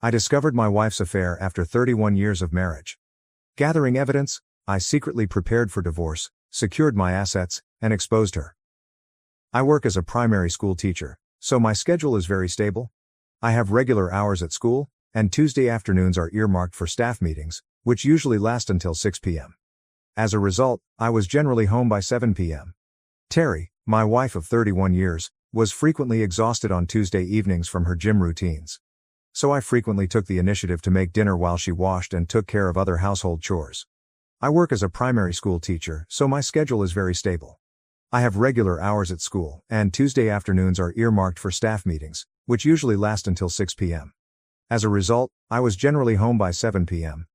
I discovered my wife's affair after 31 years of marriage. Gathering evidence, I secretly prepared for divorce, secured my assets, and exposed her. I work as a primary school teacher, so my schedule is very stable. I have regular hours at school, and Tuesday afternoons are earmarked for staff meetings, which usually last until 6 p.m. As a result, I was generally home by 7 p.m. Terry, my wife of 31 years, was frequently exhausted on Tuesday evenings from her gym routines. So I frequently took the initiative to make dinner while she washed and took care of other household chores. I work as a primary school teacher, so my schedule is very stable. I have regular hours at school, and Tuesday afternoons are earmarked for staff meetings, which usually last until 6 p.m. As a result, I was generally home by 7 p.m.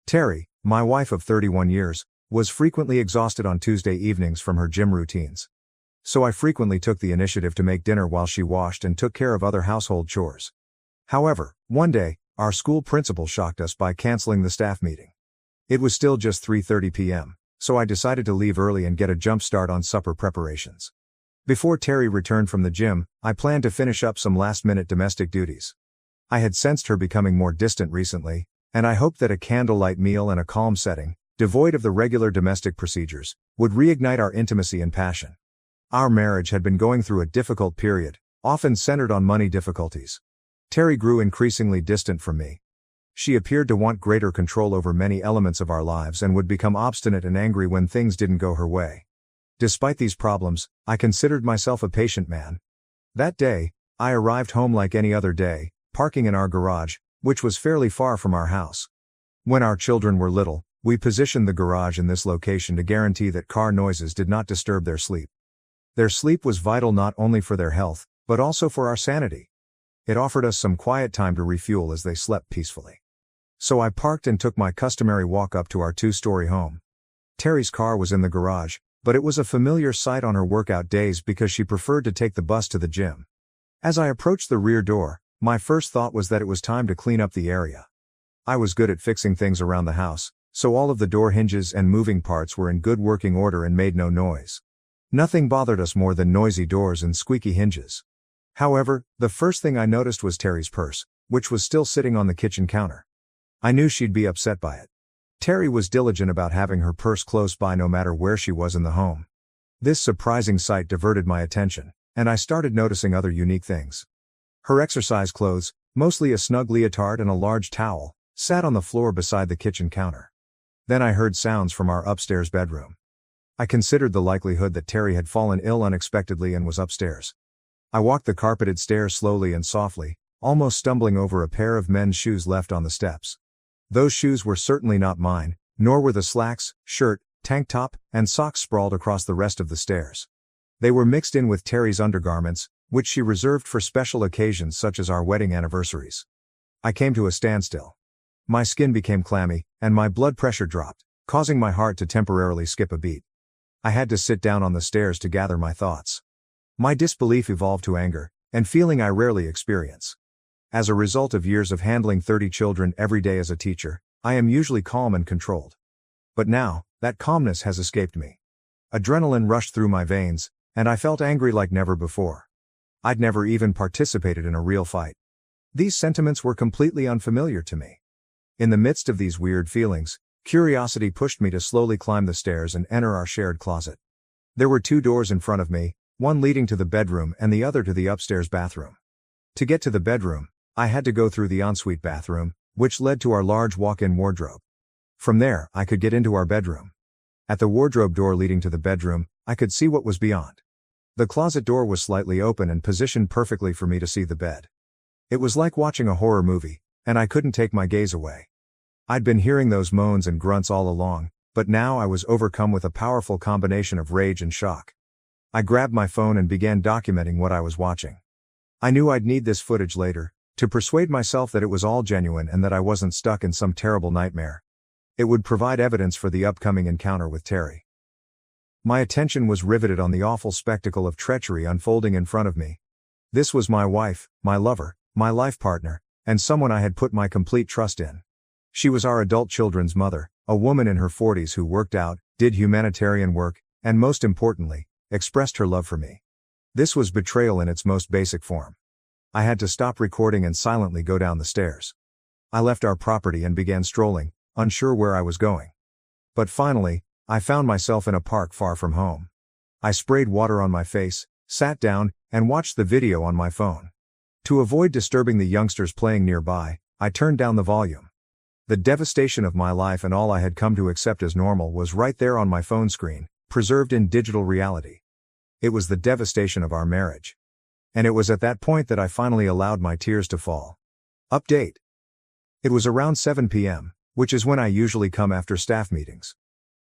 Terry, my wife of 31 years, was frequently exhausted on Tuesday evenings from her gym routines. So I frequently took the initiative to make dinner while she washed and took care of other household chores. However, one day, our school principal shocked us by canceling the staff meeting. It was still just 3:30 p.m., so I decided to leave early and get a jump start on supper preparations. Before Terry returned from the gym, I planned to finish up some last-minute domestic duties. I had sensed her becoming more distant recently, and I hoped that a candlelight meal and a calm setting, devoid of the regular domestic procedures, would reignite our intimacy and passion. Our marriage had been going through a difficult period, often centered on money difficulties. Terry grew increasingly distant from me. She appeared to want greater control over many elements of our lives and would become obstinate and angry when things didn't go her way. Despite these problems, I considered myself a patient man. That day, I arrived home like any other day, parking in our garage, which was fairly far from our house. When our children were little, we positioned the garage in this location to guarantee that car noises did not disturb their sleep. Their sleep was vital not only for their health, but also for our sanity. It offered us some quiet time to refuel as they slept peacefully. So I parked and took my customary walk up to our 2-story home. Terry's car was in the garage, but it was a familiar sight on her workout days because she preferred to take the bus to the gym. As I approached the rear door, my first thought was that it was time to clean up the area. I was good at fixing things around the house, so all of the door hinges and moving parts were in good working order and made no noise. Nothing bothered us more than noisy doors and squeaky hinges. However, the first thing I noticed was Terry's purse, which was still sitting on the kitchen counter. I knew she'd be upset by it. Terry was diligent about having her purse close by no matter where she was in the home. This surprising sight diverted my attention, and I started noticing other unique things. Her exercise clothes, mostly a snug leotard and a large towel, sat on the floor beside the kitchen counter. Then I heard sounds from our upstairs bedroom. I considered the likelihood that Terry had fallen ill unexpectedly and was upstairs. I walked the carpeted stairs slowly and softly, almost stumbling over a pair of men's shoes left on the steps. Those shoes were certainly not mine, nor were the slacks, shirt, tank top, and socks sprawled across the rest of the stairs. They were mixed in with Terry's undergarments, which she reserved for special occasions such as our wedding anniversaries. I came to a standstill. My skin became clammy, and my blood pressure dropped, causing my heart to temporarily skip a beat. I had to sit down on the stairs to gather my thoughts. My disbelief evolved to anger, and feeling I rarely experience. As a result of years of handling 30 children every day as a teacher, I am usually calm and controlled. But now, that calmness has escaped me. Adrenaline rushed through my veins, and I felt angry like never before. I'd never even participated in a real fight. These sentiments were completely unfamiliar to me. In the midst of these weird feelings, curiosity pushed me to slowly climb the stairs and enter our shared closet. There were 2 doors in front of me, one leading to the bedroom and the other to the upstairs bathroom. To get to the bedroom, I had to go through the ensuite bathroom, which led to our large walk-in wardrobe. From there, I could get into our bedroom. At the wardrobe door leading to the bedroom, I could see what was beyond. The closet door was slightly open and positioned perfectly for me to see the bed. It was like watching a horror movie, and I couldn't take my gaze away. I'd been hearing those moans and grunts all along, but now I was overcome with a powerful combination of rage and shock. I grabbed my phone and began documenting what I was watching. I knew I'd need this footage later, to persuade myself that it was all genuine and that I wasn't stuck in some terrible nightmare. It would provide evidence for the upcoming encounter with Terry. My attention was riveted on the awful spectacle of treachery unfolding in front of me. This was my wife, my lover, my life partner, and someone I had put my complete trust in. She was our adult children's mother, a woman in her 40s who worked out, did humanitarian work, and most importantly, expressed her love for me. This was betrayal in its most basic form. I had to stop recording and silently go down the stairs. I left our property and began strolling, unsure where I was going. But finally, I found myself in a park far from home. I sprayed water on my face, sat down, and watched the video on my phone. To avoid disturbing the youngsters playing nearby, I turned down the volume. The devastation of my life and all I had come to accept as normal was right there on my phone screen, preserved in digital reality. It was the devastation of our marriage. And it was at that point that I finally allowed my tears to fall. Update. It was around 7 p.m., which is when I usually come after staff meetings.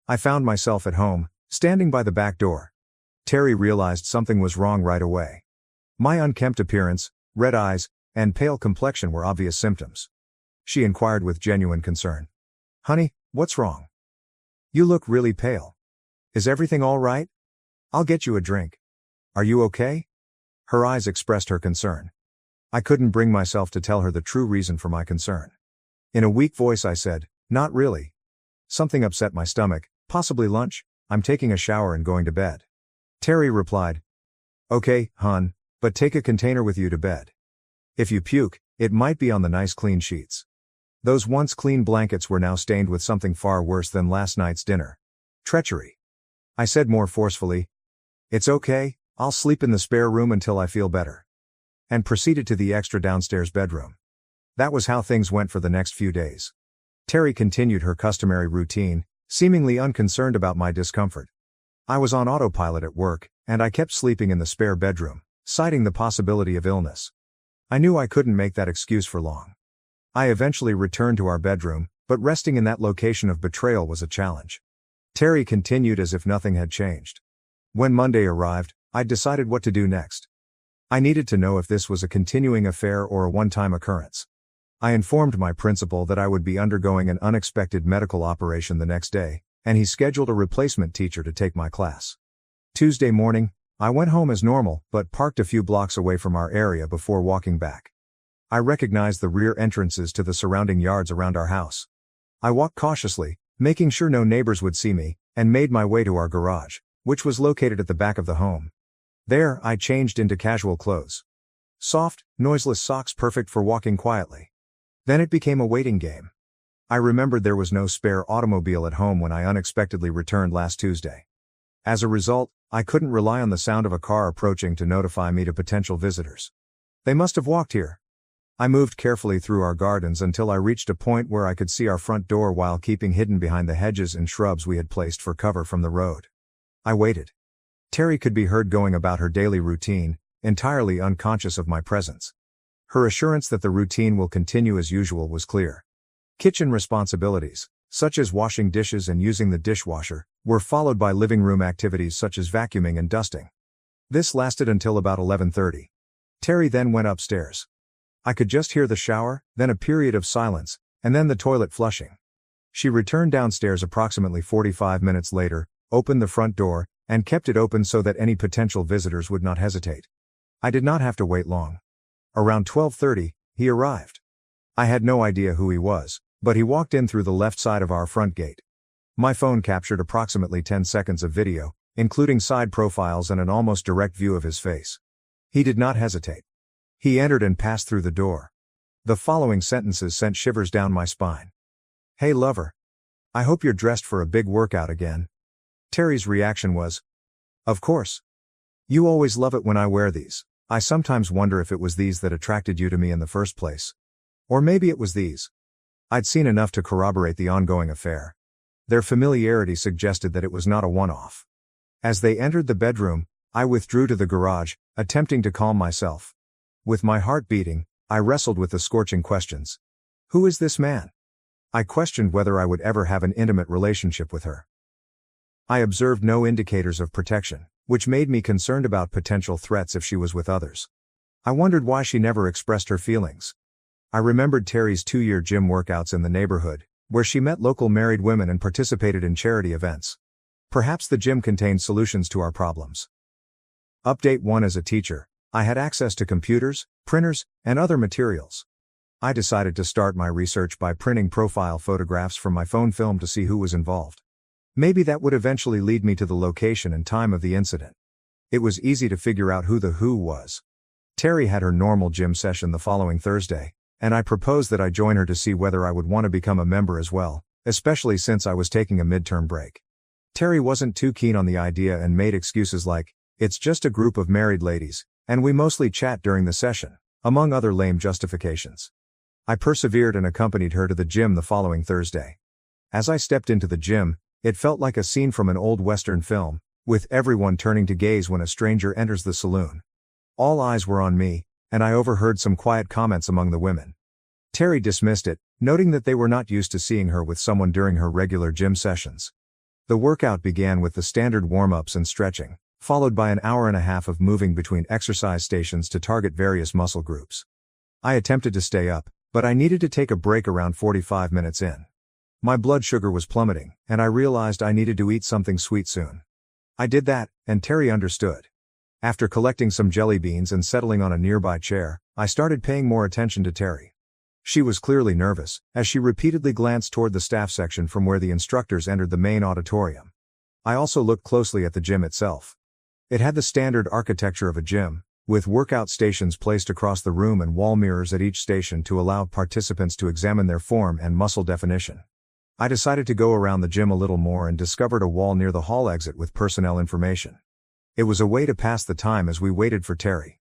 I found myself at home, standing by the back door. Terry realized something was wrong right away. My unkempt appearance, red eyes, and pale complexion were obvious symptoms. She inquired with genuine concern. "Honey, what's wrong? You look really pale. Is everything all right? I'll get you a drink. Are you okay?" Her eyes expressed her concern. I couldn't bring myself to tell her the true reason for my concern. In a weak voice I said, "Not really. Something upset my stomach, possibly lunch. I'm taking a shower and going to bed." Terry replied, "Okay, hon, but take a container with you to bed. If you puke, it might be on the nice clean sheets. Those once clean blankets were now stained with something far worse than last night's dinner. Treachery." I said more forcefully, "It's okay, I'll sleep in the spare room until I feel better." And proceeded to the extra downstairs bedroom. That was how things went for the next few days. Terry continued her customary routine, seemingly unconcerned about my discomfort. I was on autopilot at work, and I kept sleeping in the spare bedroom, citing the possibility of illness. I knew I couldn't make that excuse for long. I eventually returned to our bedroom, but resting in that location of betrayal was a challenge. Terry continued as if nothing had changed. When Monday arrived, I decided what to do next. I needed to know if this was a continuing affair or a one-time occurrence. I informed my principal that I would be undergoing an unexpected medical operation the next day, and he scheduled a replacement teacher to take my class. Tuesday morning, I went home as normal, but parked a few blocks away from our area before walking back. I recognized the rear entrances to the surrounding yards around our house. I walked cautiously, making sure no neighbors would see me, and made my way to our garage, which was located at the back of the home. There, I changed into casual clothes. Soft, noiseless socks perfect for walking quietly. Then it became a waiting game. I remembered there was no spare automobile at home when I unexpectedly returned last Tuesday. As a result, I couldn't rely on the sound of a car approaching to notify me to potential visitors. They must have walked here. I moved carefully through our gardens until I reached a point where I could see our front door while keeping hidden behind the hedges and shrubs we had placed for cover from the road. I waited. Terry could be heard going about her daily routine, entirely unconscious of my presence. Her assurance that the routine will continue as usual was clear. Kitchen responsibilities, such as washing dishes and using the dishwasher, were followed by living room activities such as vacuuming and dusting. This lasted until about 11:30. Terry then went upstairs. I could just hear the shower, then a period of silence, and then the toilet flushing. She returned downstairs approximately 45 minutes later, opened the front door, and kept it open so that any potential visitors would not hesitate. I did not have to wait long. Around 12:30, he arrived. I had no idea who he was, but he walked in through the left side of our front gate. My phone captured approximately 10 seconds of video, including side profiles and an almost direct view of his face. He did not hesitate. He entered and passed through the door. The following sentences sent shivers down my spine. "Hey lover. I hope you're dressed for a big workout again." Terry's reaction was, "Of course. You always love it when I wear these. I sometimes wonder if it was these that attracted you to me in the first place. Or maybe it was these." I'd seen enough to corroborate the ongoing affair. Their familiarity suggested that it was not a one-off. As they entered the bedroom, I withdrew to the garage, attempting to calm myself. With my heart beating, I wrestled with the scorching questions. Who is this man? I questioned whether I would ever have an intimate relationship with her. I observed no indicators of protection, which made me concerned about potential threats if she was with others. I wondered why she never expressed her feelings. I remembered Terry's 2-year gym workouts in the neighborhood, where she met local married women and participated in charity events. Perhaps the gym contained solutions to our problems. Update 1. As a teacher, I had access to computers, printers, and other materials. I decided to start my research by printing profile photographs from my phone film to see who was involved. Maybe that would eventually lead me to the location and time of the incident. It was easy to figure out who the who was. Terry had her normal gym session the following Thursday, and I proposed that I join her to see whether I would want to become a member as well, especially since I was taking a midterm break. Terry wasn't too keen on the idea and made excuses like, "It's just a group of married ladies, and we mostly chat during the session," among other lame justifications. I persevered and accompanied her to the gym the following Thursday. As I stepped into the gym, it felt like a scene from an old Western film, with everyone turning to gaze when a stranger enters the saloon. All eyes were on me, and I overheard some quiet comments among the women. Terry dismissed it, noting that they were not used to seeing her with someone during her regular gym sessions. The workout began with the standard warm-ups and stretching, followed by an hour and a half of moving between exercise stations to target various muscle groups. I attempted to stay up, but I needed to take a break around 45 minutes in. My blood sugar was plummeting, and I realized I needed to eat something sweet soon. I did that, and Terry understood. After collecting some jelly beans and settling on a nearby chair, I started paying more attention to Terry. She was clearly nervous, as she repeatedly glanced toward the staff section from where the instructors entered the main auditorium. I also looked closely at the gym itself. It had the standard architecture of a gym, with workout stations placed across the room and wall mirrors at each station to allow participants to examine their form and muscle definition. I decided to go around the gym a little more and discovered a wall near the hall exit with personnel information. It was a way to pass the time as we waited for Terry.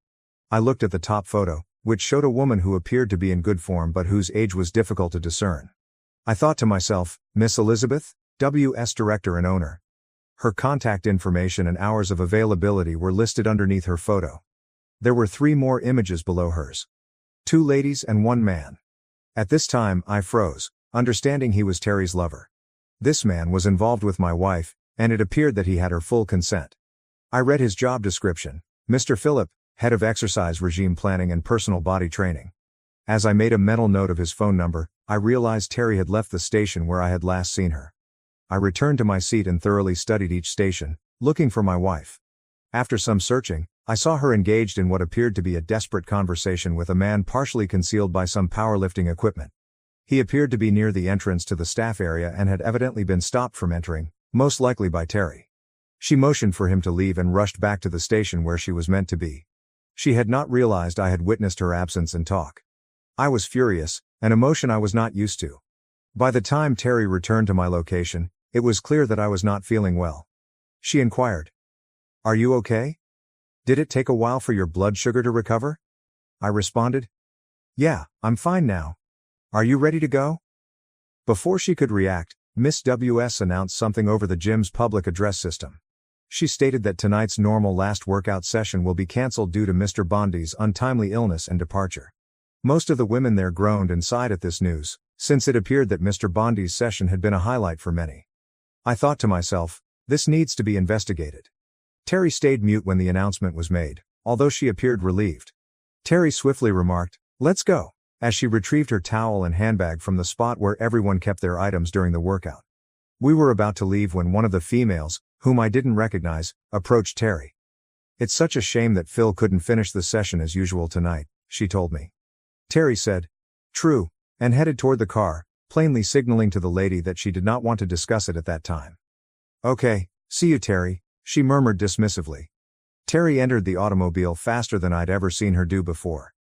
I looked at the top photo, which showed a woman who appeared to be in good form but whose age was difficult to discern. I thought to myself, Miss Elizabeth, WS Director and Owner. Her contact information and hours of availability were listed underneath her photo. There were 3 more images below hers. 2 ladies and 1 man. At this time, I froze, understanding he was Terry's lover. This man was involved with my wife, and it appeared that he had her full consent. I read his job description, Mr. Phillip, Head of Exercise Regime Planning and Personal Body Training. As I made a mental note of his phone number, I realized Terry had left the station where I had last seen her. I returned to my seat and thoroughly studied each station, looking for my wife. After some searching, I saw her engaged in what appeared to be a desperate conversation with a man partially concealed by some powerlifting equipment. He appeared to be near the entrance to the staff area and had evidently been stopped from entering, most likely by Terry. She motioned for him to leave and rushed back to the station where she was meant to be. She had not realized I had witnessed her absence and talk. I was furious, an emotion I was not used to. By the time Terry returned to my location, it was clear that I was not feeling well. She inquired, "Are you okay? Did it take a while for your blood sugar to recover?" I responded, "Yeah, I'm fine now. Are you ready to go?" Before she could react, Miss WS announced something over the gym's public address system. She stated that tonight's normal last workout session will be cancelled due to Mr. Bondi's untimely illness and departure. Most of the women there groaned and sighed at this news, since it appeared that Mr. Bondi's session had been a highlight for many. I thought to myself, this needs to be investigated. Terry stayed mute when the announcement was made, although she appeared relieved. Terry swiftly remarked, "Let's go," as she retrieved her towel and handbag from the spot where everyone kept their items during the workout. We were about to leave when one of the females, whom I didn't recognize, approached Terry. "It's such a shame that Phil couldn't finish the session as usual tonight," she told me. Terry said, "True," and headed toward the car, plainly signaling to the lady that she did not want to discuss it at that time. "Okay, see you, Terry," she murmured dismissively. Terry entered the automobile faster than I'd ever seen her do before.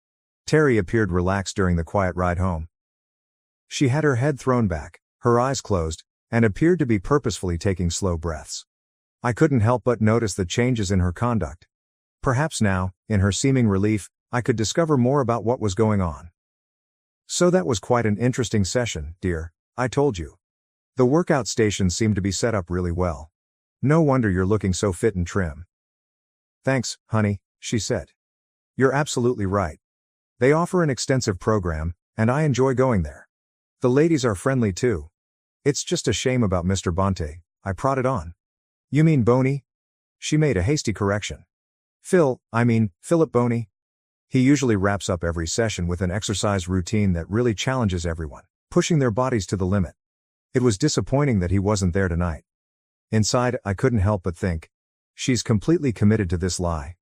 Terry appeared relaxed during the quiet ride home. She had her head thrown back, her eyes closed, and appeared to be purposefully taking slow breaths. I couldn't help but notice the changes in her conduct. Perhaps now, in her seeming relief, I could discover more about what was going on. "So that was quite an interesting session, dear, I told you. The workout stations seem to be set up really well. No wonder you're looking so fit and trim." "Thanks, honey," she said. "You're absolutely right. They offer an extensive program, and I enjoy going there. The ladies are friendly too. It's just a shame about Mr. Bonte," I prodded on. "You mean Boney?" She made a hasty correction. Philip Boney. He usually wraps up every session with an exercise routine that really challenges everyone, pushing their bodies to the limit. It was disappointing that he wasn't there tonight. Inside, I couldn't help but think, she's completely committed to this lie.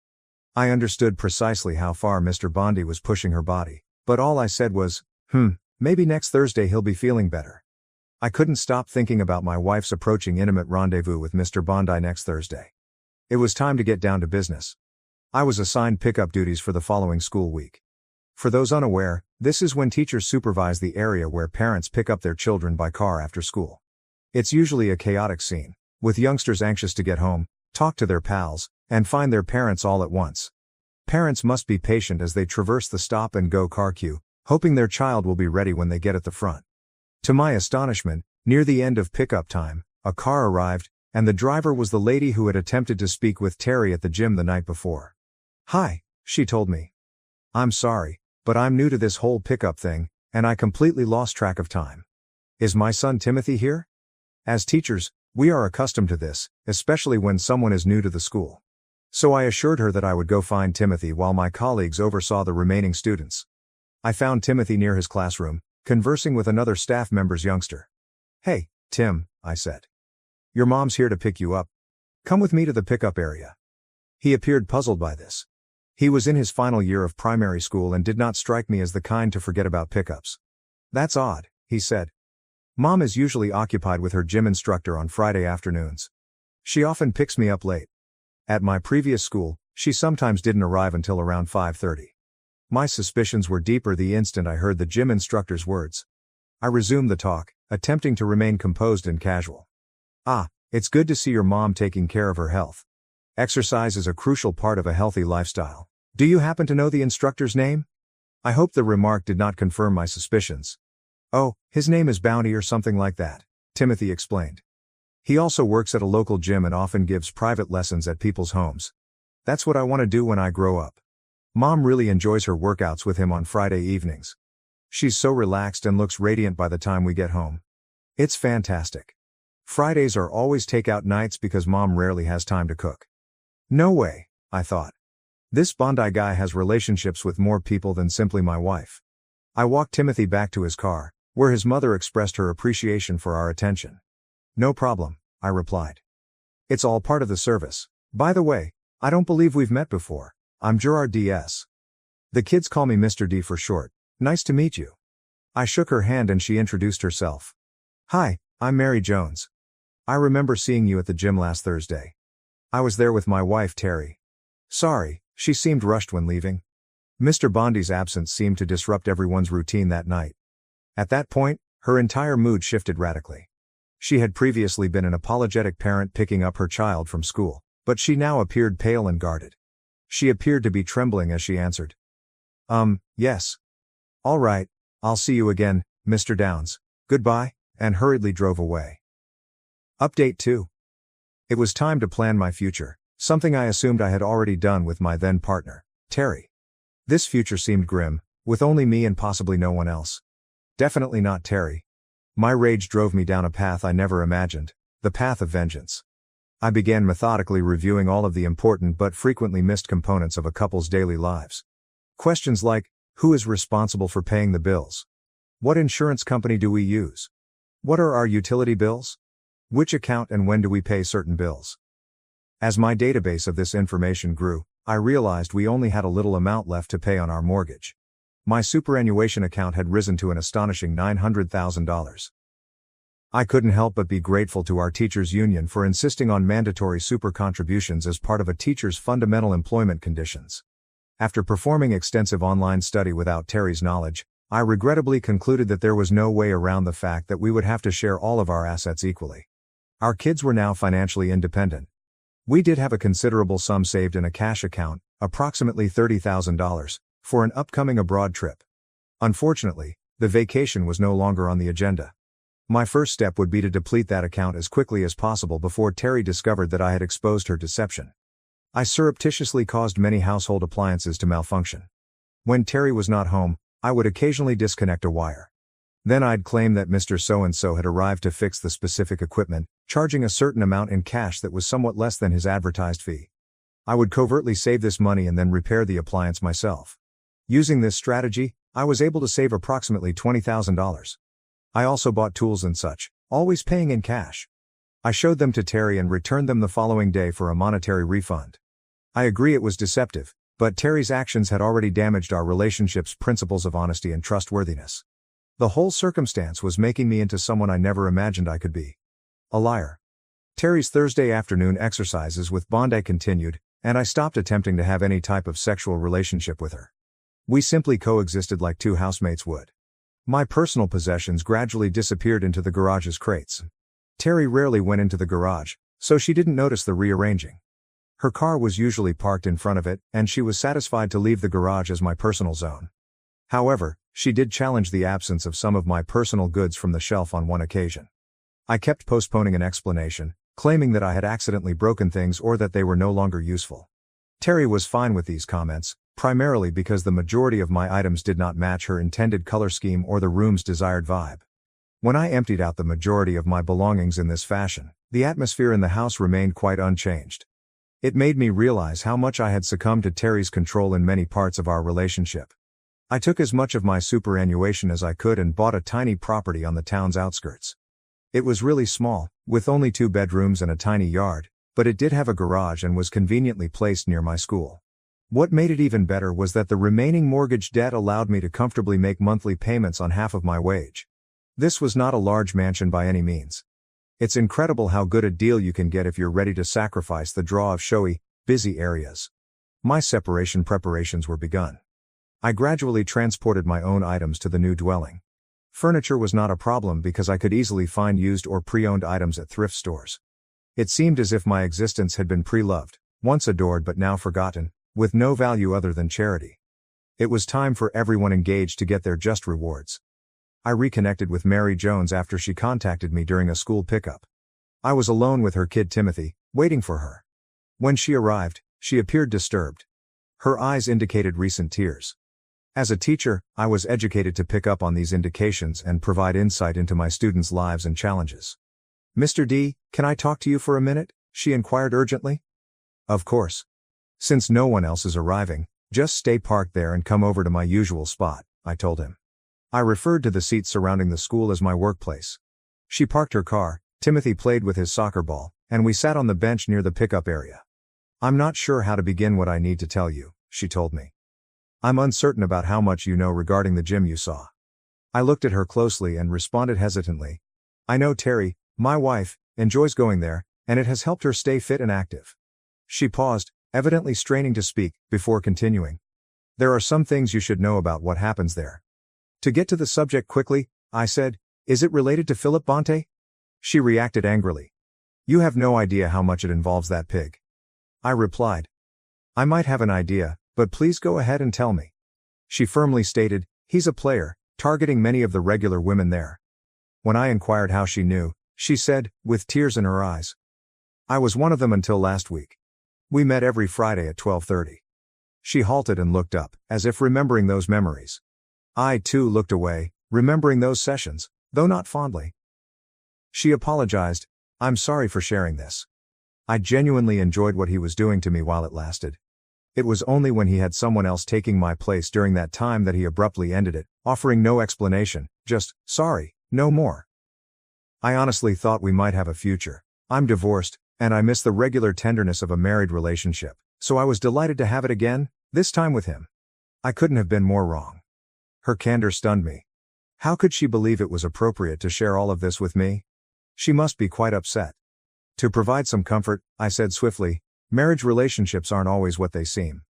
I understood precisely how far Mr. Bondi was pushing her body, but all I said was, maybe next Thursday he'll be feeling better. I couldn't stop thinking about my wife's approaching intimate rendezvous with Mr. Bondi next Thursday. It was time to get down to business. I was assigned pickup duties for the following school week. For those unaware, This is when teachers supervise the area where parents pick up their children by car after school. It's usually a chaotic scene, with youngsters anxious to get home, talk to their pals, and find their parents all at once. Parents must be patient as they traverse the stop-and-go car queue, hoping their child will be ready when they get at the front. To my astonishment, near the end of pickup time, a car arrived, and the driver was the lady who had attempted to speak with Terry at the gym the night before. "Hi," she told me. "I'm sorry, but I'm new to this whole pickup thing, and I completely lost track of time. Is my son Timothy here?" As teachers, we are accustomed to this, especially when someone is new to the school. So I assured her that I would go find Timothy while my colleagues oversaw the remaining students. I found Timothy near his classroom, conversing with another staff member's youngster. "Hey, Tim," I said. "Your mom's here to pick you up. Come with me to the pickup area." He appeared puzzled by this. He was in his final year of primary school and did not strike me as the kind to forget about pickups. "That's odd," he said. "Mom is usually occupied with her gym instructor on Friday afternoons. She often picks me up late. At my previous school, she sometimes didn't arrive until around 5:30. My suspicions were deeper the instant I heard the gym instructor's words. I resumed the talk, attempting to remain composed and casual. "Ah, it's good to see your mom taking care of her health. Exercise is a crucial part of a healthy lifestyle. Do you happen to know the instructor's name?" I hoped the remark did not confirm my suspicions. "Oh, his name is Bounty or something like that," Timothy explained. "He also works at a local gym and often gives private lessons at people's homes. That's what I want to do when I grow up. Mom really enjoys her workouts with him on Friday evenings. She's so relaxed and looks radiant by the time we get home. It's fantastic. Fridays are always takeout nights because Mom rarely has time to cook." No way, I thought. This Bondi guy has relationships with more people than simply my wife. I walked Timothy back to his car, where his mother expressed her appreciation for our attention. "No problem," I replied. "It's all part of the service. By the way, I don't believe we've met before. I'm Gerard D.S. The kids call me Mr. D for short. Nice to meet you." I shook her hand and she introduced herself. "Hi, I'm Mary Jones. I remember seeing you at the gym last Thursday. I was there with my wife Terry." Sorry, she seemed rushed when leaving. Mr. Bondi's absence seemed to disrupt everyone's routine that night. At that point, her entire mood shifted radically. She had previously been an apologetic parent picking up her child from school, but she now appeared pale and guarded. She appeared to be trembling as she answered. Yes. All right, I'll see you again, Mr. Downs. Goodbye," and hurriedly drove away. Update 2. It was time to plan my future, something I assumed I had already done with my then partner, Terry. This future seemed grim, with only me and possibly no one else. Definitely not Terry. My rage drove me down a path I never imagined, the path of vengeance. I began methodically reviewing all of the important but frequently missed components of a couple's daily lives. Questions like, who is responsible for paying the bills? What insurance company do we use? What are our utility bills? Which account and when do we pay certain bills? As my database of this information grew, I realized we only had a little amount left to pay on our mortgage. My superannuation account had risen to an astonishing $900,000. I couldn't help but be grateful to our teachers' union for insisting on mandatory super contributions as part of a teacher's fundamental employment conditions. After performing extensive online study without Terry's knowledge, I regrettably concluded that there was no way around the fact that we would have to share all of our assets equally. Our kids were now financially independent. We did have a considerable sum saved in a cash account, approximately $30,000, for an upcoming abroad trip. Unfortunately, the vacation was no longer on the agenda. My first step would be to deplete that account as quickly as possible before Terry discovered that I had exposed her deception. I surreptitiously caused many household appliances to malfunction. When Terry was not home, I would occasionally disconnect a wire. Then I'd claim that Mr. So-and-so had arrived to fix the specific equipment, charging a certain amount in cash that was somewhat less than his advertised fee. I would covertly save this money and then repair the appliance myself. Using this strategy, I was able to save approximately $20,000. I also bought tools and such, always paying in cash. I showed them to Terry and returned them the following day for a monetary refund. I agree it was deceptive, but Terry's actions had already damaged our relationship's principles of honesty and trustworthiness. The whole circumstance was making me into someone I never imagined I could be. A liar. Terry's Thursday afternoon exercises with Bondi continued, and I stopped attempting to have any type of sexual relationship with her. We simply coexisted like two housemates would. My personal possessions gradually disappeared into the garage's crates. Terry rarely went into the garage, so she didn't notice the rearranging. Her car was usually parked in front of it, and she was satisfied to leave the garage as my personal zone. However, she did challenge the absence of some of my personal goods from the shelf on one occasion. I kept postponing an explanation, claiming that I had accidentally broken things or that they were no longer useful. Terry was fine with these comments, primarily because the majority of my items did not match her intended color scheme or the room's desired vibe. When I emptied out the majority of my belongings in this fashion, the atmosphere in the house remained quite unchanged. It made me realize how much I had succumbed to Terry's control in many parts of our relationship. I took as much of my superannuation as I could and bought a tiny property on the town's outskirts. It was really small, with only 2 bedrooms and a tiny yard, but it did have a garage and was conveniently placed near my school. What made it even better was that the remaining mortgage debt allowed me to comfortably make monthly payments on half of my wage. This was not a large mansion by any means. It's incredible how good a deal you can get if you're ready to sacrifice the draw of showy, busy areas. My separation preparations were begun. I gradually transported my own items to the new dwelling. Furniture was not a problem because I could easily find used or pre-owned items at thrift stores. It seemed as if my existence had been pre-loved, once adored but now forgotten, with no value other than charity. It was time for everyone engaged to get their just rewards. I reconnected with Mary Jones after she contacted me during a school pickup. I was alone with her kid Timothy, waiting for her. When she arrived, she appeared disturbed. Her eyes indicated recent tears. As a teacher, I was educated to pick up on these indications and provide insight into my students' lives and challenges. "Mr. D, can I talk to you for a minute?" she inquired urgently. "Of course. Since no one else is arriving, just stay parked there and come over to my usual spot," I told him. I referred to the seats surrounding the school as my workplace. She parked her car, Timothy played with his soccer ball, and we sat on the bench near the pickup area. "I'm not sure how to begin what I need to tell you," she told me. "I'm uncertain about how much you know regarding the gym you saw." I looked at her closely and responded hesitantly. "I know Terry, my wife, enjoys going there, and it has helped her stay fit and active." She paused, evidently straining to speak, before continuing. "There are some things you should know about what happens there." To get to the subject quickly, I said, "Is it related to Philip Bonte?" She reacted angrily. "You have no idea how much it involves that pig." I replied, "I might have an idea, but please go ahead and tell me." She firmly stated, "He's a player, targeting many of the regular women there." When I inquired how she knew, she said, with tears in her eyes, "I was one of them until last week. We met every Friday at 12:30. She halted and looked up, as if remembering those memories. I too looked away, remembering those sessions, though not fondly. She apologized. "I'm sorry for sharing this. I genuinely enjoyed what he was doing to me while it lasted. It was only when he had someone else taking my place during that time that he abruptly ended it, offering no explanation, just, 'Sorry, no more.' I honestly thought we might have a future. I'm divorced, and I miss the regular tenderness of a married relationship, so I was delighted to have it again, this time with him. I couldn't have been more wrong." Her candor stunned me. How could she believe it was appropriate to share all of this with me? She must be quite upset. To provide some comfort, I said swiftly, "Marriage relationships aren't always what they seem."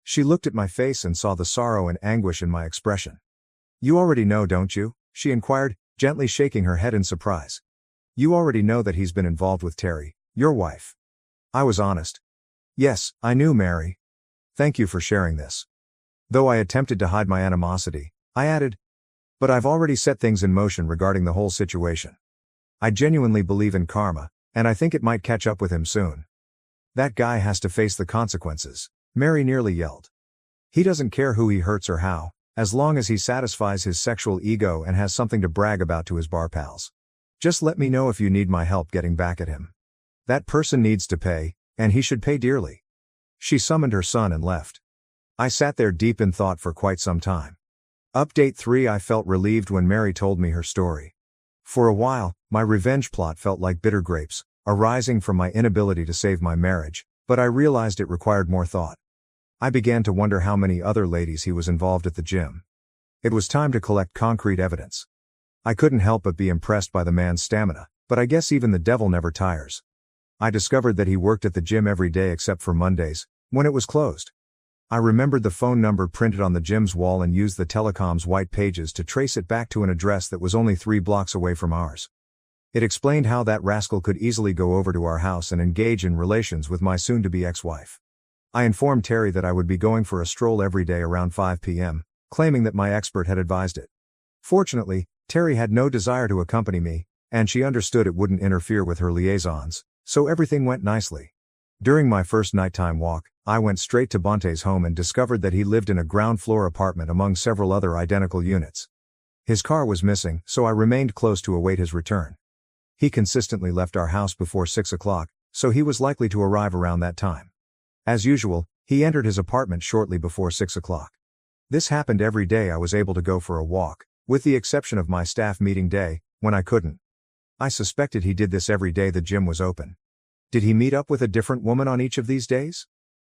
She looked at my face and saw the sorrow and anguish in my expression. "You already know, don't you?" she inquired, gently shaking her head in surprise. "You already know that he's been involved with Terry, your wife." I was honest. "Yes, I knew, Mary. Thank you for sharing this." Though I attempted to hide my animosity, I added, "But I've already set things in motion regarding the whole situation. I genuinely believe in karma, and I think it might catch up with him soon." "That guy has to face the consequences," Mary nearly yelled. "He doesn't care who he hurts or how, as long as he satisfies his sexual ego and has something to brag about to his bar pals. Just let me know if you need my help getting back at him. That person needs to pay, and he should pay dearly." She summoned her son and left. I sat there deep in thought for quite some time. Update 3: I felt relieved when Mary told me her story. For a while, my revenge plot felt like bitter grapes, arising from my inability to save my marriage, but I realized it required more thought. I began to wonder how many other ladies he was involved at the gym. It was time to collect concrete evidence. I couldn't help but be impressed by the man's stamina, but I guess even the devil never tires. I discovered that he worked at the gym every day except for Mondays, when it was closed. I remembered the phone number printed on the gym's wall and used the telecom's white pages to trace it back to an address that was only 3 blocks away from ours. It explained how that rascal could easily go over to our house and engage in relations with my soon-to-be ex-wife. I informed Terry that I would be going for a stroll every day around 5 p.m., claiming that my expert had advised it. Fortunately, Terry had no desire to accompany me, and she understood it wouldn't interfere with her liaisons, so everything went nicely. During my first nighttime walk, I went straight to Bonte's home and discovered that he lived in a ground-floor apartment among several other identical units. His car was missing, so I remained close to await his return. He consistently left our house before 6 o'clock, so he was likely to arrive around that time. As usual, he entered his apartment shortly before 6 o'clock. This happened every day I was able to go for a walk, with the exception of my staff meeting day, when I couldn't. I suspected he did this every day the gym was open. Did he meet up with a different woman on each of these days?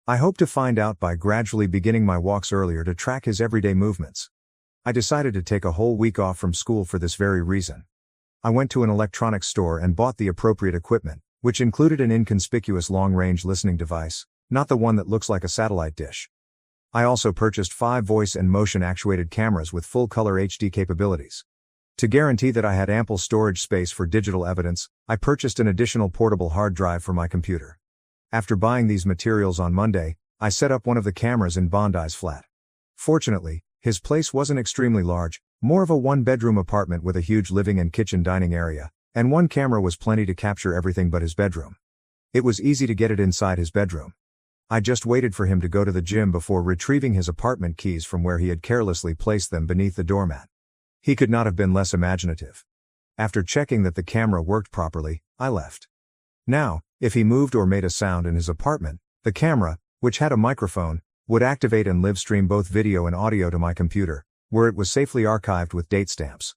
I hope to find out by gradually beginning my walks earlier to track his everyday movements. I decided to take a whole week off from school for this very reason. I went to an electronics store and bought the appropriate equipment, which included an inconspicuous long-range listening device, not the one that looks like a satellite dish. I also purchased 5 voice and motion-actuated cameras with full-color HD capabilities. To guarantee that I had ample storage space for digital evidence, I purchased an additional portable hard drive for my computer. After buying these materials on Monday, I set up one of the cameras in Bondi's flat. Fortunately, his place wasn't extremely large, more of a one-bedroom apartment with a huge living and kitchen dining area, and one camera was plenty to capture everything but his bedroom. It was easy to get it inside his bedroom. I just waited for him to go to the gym before retrieving his apartment keys from where he had carelessly placed them beneath the doormat. He could not have been less imaginative. After checking that the camera worked properly, I left. Now, if he moved or made a sound in his apartment, the camera, which had a microphone, would activate and live stream both video and audio to my computer, where it was safely archived with date stamps.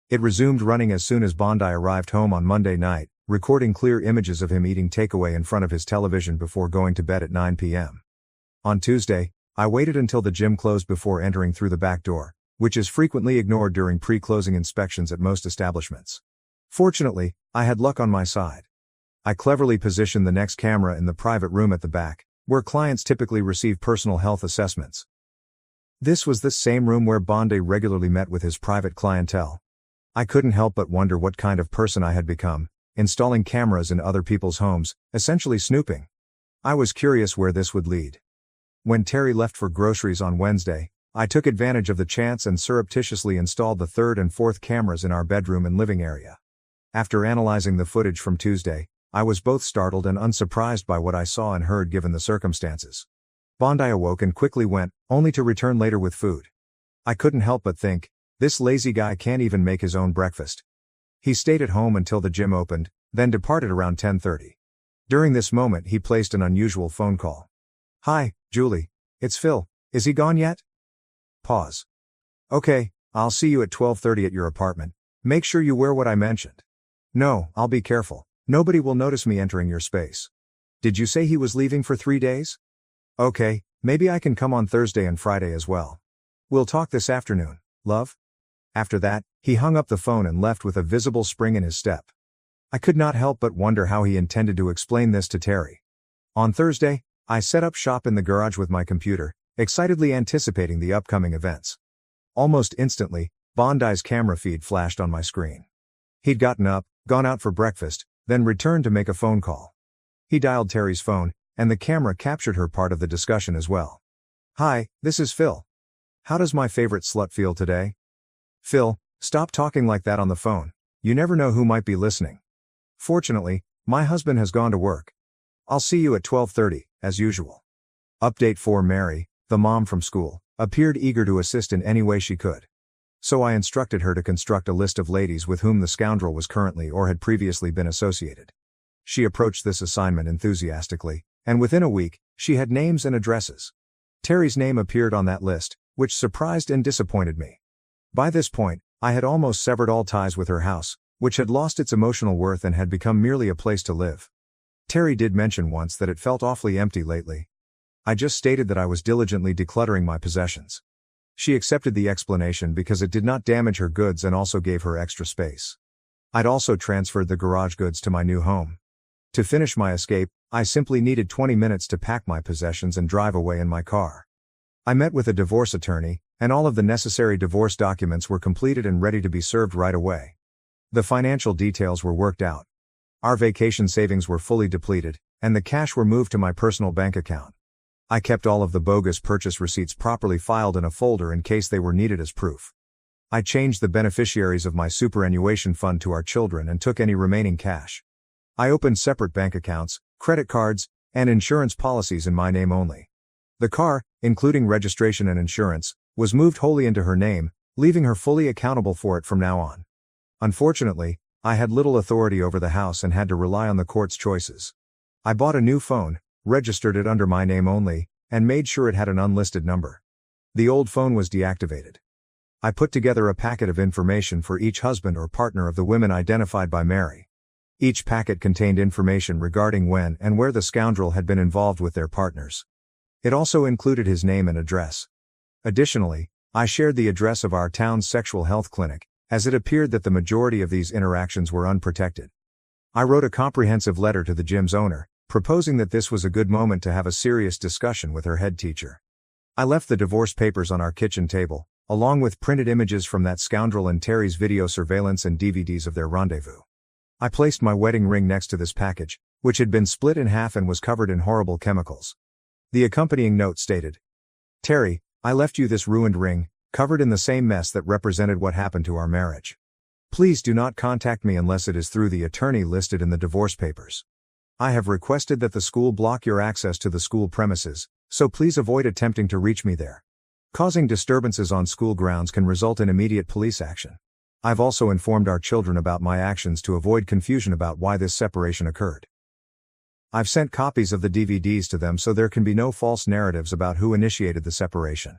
It resumed running as soon as Bondi arrived home on Monday night, recording clear images of him eating takeaway in front of his television before going to bed at 9 p.m. On Tuesday, I waited until the gym closed before entering through the back door, which is frequently ignored during pre-closing inspections at most establishments. Fortunately, I had luck on my side. I cleverly positioned the next camera in the private room at the back, where clients typically receive personal health assessments. This was the same room where Bondi regularly met with his private clientele. I couldn't help but wonder what kind of person I had become, installing cameras in other people's homes, essentially snooping. I was curious where this would lead. When Terry left for groceries on Wednesday, I took advantage of the chance and surreptitiously installed the 3rd and 4th cameras in our bedroom and living area. After analyzing the footage from Tuesday, I was both startled and unsurprised by what I saw and heard given the circumstances. Bondi awoke and quickly went, only to return later with food. I couldn't help but think, this lazy guy can't even make his own breakfast. He stayed at home until the gym opened, then departed around 10:30. During this moment he placed an unusual phone call. "Hi, Julie. It's Phil. Is he gone yet?" Pause. "Okay, I'll see you at 12:30 at your apartment. Make sure you wear what I mentioned." "No, I'll be careful. Nobody will notice me entering your space." "Did you say he was leaving for 3 days?" "Okay, maybe I can come on Thursday and Friday as well. We'll talk this afternoon, love." After that, he hung up the phone and left with a visible spring in his step. I could not help but wonder how he intended to explain this to Terry. On Thursday, I set up shop in the garage with my computer, excitedly anticipating the upcoming events. Almost instantly, Bondi's camera feed flashed on my screen. He'd gotten up, gone out for breakfast, then returned to make a phone call. He dialed Terry's phone, and the camera captured her part of the discussion as well. "Hi, this is Phil. How does my favorite slut feel today?" "Phil, stop talking like that on the phone. You never know who might be listening. Fortunately, my husband has gone to work. I'll see you at 12:30, as usual." Update 4. Mary, the mom from school, appeared eager to assist in any way she could. So I instructed her to construct a list of ladies with whom the scoundrel was currently or had previously been associated. She approached this assignment enthusiastically, and within a week, she had names and addresses. Terry's name appeared on that list, which surprised and disappointed me. By this point, I had almost severed all ties with her house, which had lost its emotional worth and had become merely a place to live. Terry did mention once that it felt awfully empty lately. I just stated that I was diligently decluttering my possessions. She accepted the explanation because it did not damage her goods and also gave her extra space. I'd also transferred the garage goods to my new home. To finish my escape, I simply needed 20 minutes to pack my possessions and drive away in my car. I met with a divorce attorney, and all of the necessary divorce documents were completed and ready to be served right away. The financial details were worked out. Our vacation savings were fully depleted, and the cash were moved to my personal bank account. I kept all of the bogus purchase receipts properly filed in a folder in case they were needed as proof. I changed the beneficiaries of my superannuation fund to our children and took any remaining cash. I opened separate bank accounts, credit cards, and insurance policies in my name only. The car, including registration and insurance, was moved wholly into her name, leaving her fully accountable for it from now on. Unfortunately, I had little authority over the house and had to rely on the court's choices. I bought a new phone, registered it under my name only, and made sure it had an unlisted number. The old phone was deactivated. I put together a packet of information for each husband or partner of the women identified by Mary. Each packet contained information regarding when and where the scoundrel had been involved with their partners. It also included his name and address. Additionally, I shared the address of our town's sexual health clinic, as it appeared that the majority of these interactions were unprotected. I wrote a comprehensive letter to the gym's owner, proposing that this was a good moment to have a serious discussion with her head teacher. I left the divorce papers on our kitchen table, along with printed images from that scoundrel and Terry's video surveillance and DVDs of their rendezvous. I placed my wedding ring next to this package, which had been split in half and was covered in horrible chemicals. The accompanying note stated, "Terry, I left you this ruined ring, covered in the same mess that represented what happened to our marriage. Please do not contact me unless it is through the attorney listed in the divorce papers. I have requested that the school block your access to the school premises, so please avoid attempting to reach me there. Causing disturbances on school grounds can result in immediate police action. I've also informed our children about my actions to avoid confusion about why this separation occurred. I've sent copies of the DVDs to them so there can be no false narratives about who initiated the separation."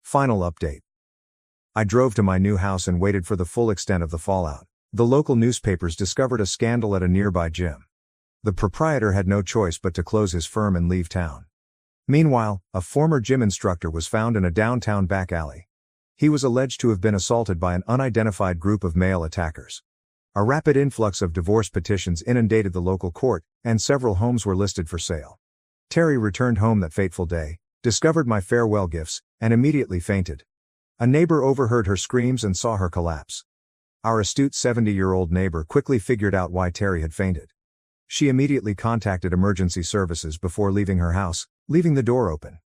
Final update. I drove to my new house and waited for the full extent of the fallout. The local newspapers discovered a scandal at a nearby gym. The proprietor had no choice but to close his firm and leave town. Meanwhile, a former gym instructor was found in a downtown back alley. He was alleged to have been assaulted by an unidentified group of male attackers. A rapid influx of divorce petitions inundated the local court, and several homes were listed for sale. Terry returned home that fateful day, discovered my farewell gifts, and immediately fainted. A neighbor overheard her screams and saw her collapse. Our astute 70-year-old neighbor quickly figured out why Terry had fainted. She immediately contacted emergency services before leaving her house, leaving the door open.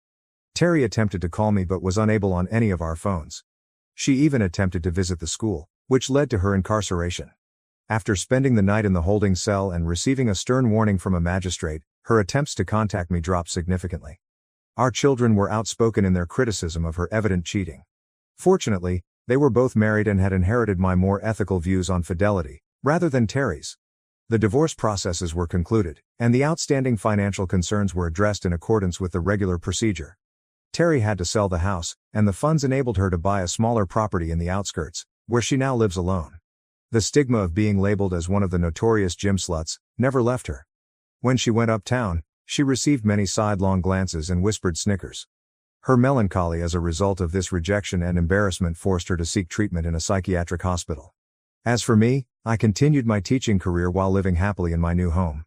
Terry attempted to call me but was unable on any of our phones. She even attempted to visit the school, which led to her incarceration. After spending the night in the holding cell and receiving a stern warning from a magistrate, her attempts to contact me dropped significantly. Our children were outspoken in their criticism of her evident cheating. Fortunately, they were both married and had inherited my more ethical views on fidelity, rather than Terry's. The divorce processes were concluded, and the outstanding financial concerns were addressed in accordance with the regular procedure. Terry had to sell the house, and the funds enabled her to buy a smaller property in the outskirts, where she now lives alone. The stigma of being labeled as one of the notorious gym sluts never left her. When she went uptown, she received many sidelong glances and whispered snickers. Her melancholy as a result of this rejection and embarrassment forced her to seek treatment in a psychiatric hospital. As for me, I continued my teaching career while living happily in my new home.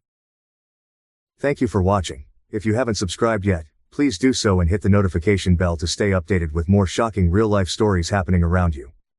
Thank you for watching. If you haven't subscribed yet, please do so and hit the notification bell to stay updated with more shocking real-life stories happening around you.